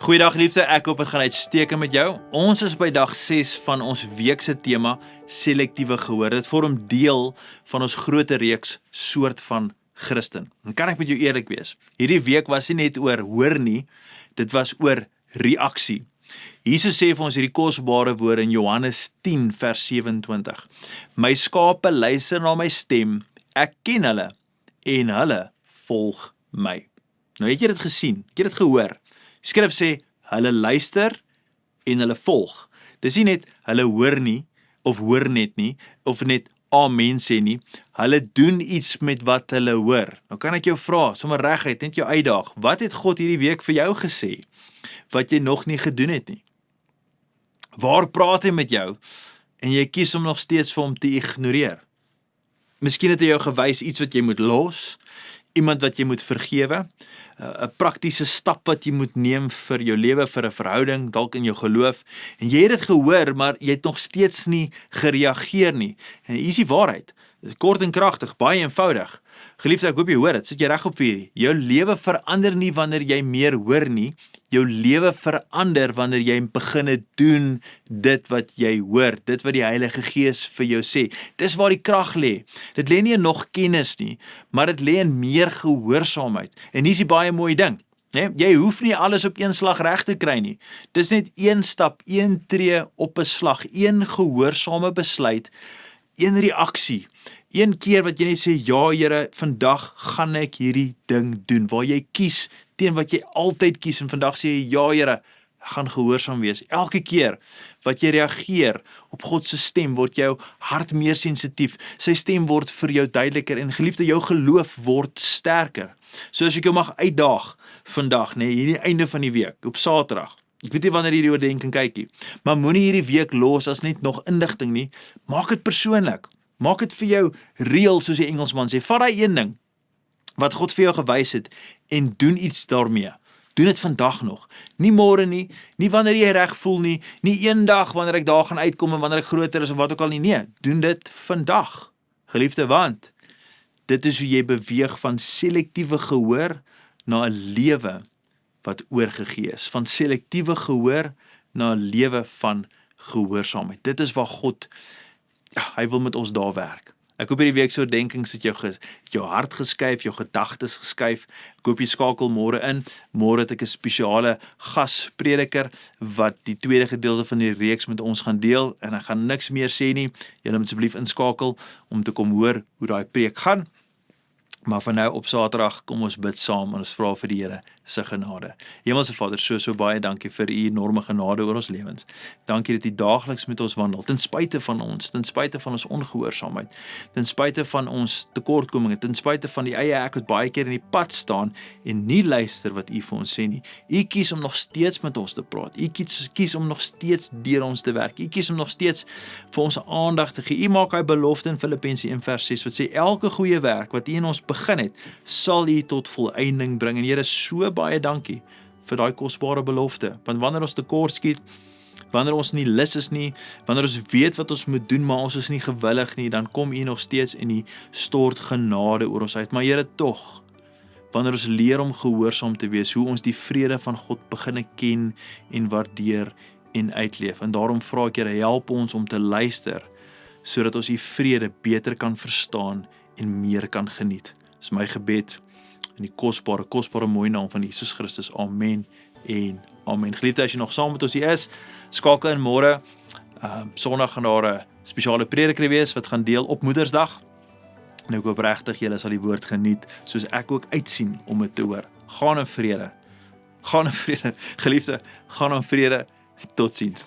Goeiedag liefde, ek hoop het gaan uitstekend met jou. Ons is by dag 6 van ons weekse tema selektiewe gehoor. Dit vorm deel van ons groter reeks soort van Christen. En kan ek met jou eerlik wees? Hierdie week was nie net oor hoor nie, dit was oor reaksie. Jesus sê vir ons hierdie kosbare woorde in Johannes 10 vers 27. My skape luister na my stem, ek ken hulle en hulle volg my. Nou het jy dit gesien, het jy dit gehoor? Die skrif sê, hulle luister en hulle volg. Dis nie net hulle hoor nie, of hoor net nie, of net amen sê nie. Hulle doen iets met wat hulle hoor. Nou kan ek jou vra, sommer reguit, net jou uitdaag, wat het God hierdie week vir jou gesê, wat jy nog nie gedoen het nie? Waar praat hy met jou, en jy kies om nog steeds vir hom te ignoreer? Miskien het hy jou gewys iets wat jy moet los, iemand wat jy moet vergewe, 'n praktiese stap wat jy moet neem vir jou lewe, vir 'n verhouding, dalk in jou geloof, en jy het dit gehoor, maar jy het nog steeds nie gereageer nie. En hier is die waarheid, kort en kragtig, baie eenvoudig. Geliefde, ek hoop jy hoor dit, sit jy reg op vir hierdie. Jou lewe verander nie wanneer jy meer hoor nie, jou lewe verander wanneer jy begin doen dit wat jy hoor, dit wat die Heilige Gees vir jou sê. Dis waar die krag lê. Dit lê nie in nog kennis nie, maar dit lê in meer gehoorsaamheid. En hier is die baie mooi ding. Jy hoef nie alles op een slag reg te kry nie. Dis net een stap, een tree op 'n slag, een gehoorsame besluit, een reaksie. Een keer wat jy net sê, ja Here, vandag gaan ek hierdie ding doen, waar jy kies teen wat jy altyd kies, en vandag sê jy, ja Here, ek gaan gehoorsaam wees. Elke keer wat jy reageer op God se stem, word jou hart meer sensitief, sy stem word vir jou duideliker, en geliefde, jou geloof word sterker. So as ek jou mag uitdaag vandag, hierdie einde van die week, op Saterdag, ek weet nie wanneer hierdie oordenking kykie, maar moenie hierdie week los as net nog inligting nie, maak dit persoonlik. Maak dit vir jou real, soos die Engelsman sê. Vat daai een ding wat God vir jou gewys het en doen iets daarmee. Doen dit vandag nog. Nie môre nie, nie wanneer jy reg voel nie, nie eendag wanneer ek daar gaan uitkom en wanneer ek groter is of wat ook al nie. Nee, doen dit vandag. Geliefde, want dit is hoe jy beweeg van selektiewe gehoor na 'n lewe wat oorgegee is. Van selektiewe gehoor na 'n lewe van gehoorsaamheid. Dit is waar God, hy wil met ons daar werk. Ek hoop hierdie week so denkings het jou hart geskuif, jou gedagtes geskuif. Ek hoop jy skakel môre in. Môre het ek 'n spesiale gasprediker wat die tweede gedeelte van die reeks met ons gaan deel, en ek gaan niks meer sê nie. Julle moet asseblief inskakel om te kom hoor hoe daai preek gaan. Maar van nou op Saterdag kom ons bid saam en ons vra vir die Here se genade. Hemelse Vader, so baie dankie vir u enorme genade oor ons lewens. Dankie dat u daagliks met ons wandel, ten spyte van ons ongehoorsaamheid, ten spyte van ons tekortkominge, ten spyte van die eie ek wat baie keer in die pad staan en nie luister wat u vir ons sê nie. U kies om nog steeds met ons te praat. U kies om nog steeds deur ons te werk. U kies om nog steeds vir ons aandag te gee. U maak hy belofte in Filippense 1 vers 6 wat sê elke goeie werk wat u in ons begin het, sal u tot volëinding bring. En Here, so baie dankie vir daai kosbare belofte, want wanneer ons tekort skiet, wanneer ons nie lus is nie, wanneer ons weet wat ons moet doen, maar ons is nie gewillig nie, dan kom u nog steeds en u stort genade oor ons uit. Maar Here, tog, wanneer ons leer om gehoorsaam te wees, hoe ons die vrede van God beginne ken en waardeer en uitleef. En daarom vra ek, Here, help ons om te luister, sodat ons die vrede beter kan verstaan en meer kan geniet. Dis my gebed in die kosbare mooie naam van Jesus Christus. Amen en amen. Geliefde, as jy nog saam met ons hier is, skakel in môre. Sondag gaan daar 'n spesiale prediker wees wat gaan deel op Moedersdag. En ek hoop regtig julle sal die woord geniet, soos ek ook uitsien om dit te hoor. Gaan in vrede. Gaan in vrede. Geliefde, gaan in vrede. Totsiens.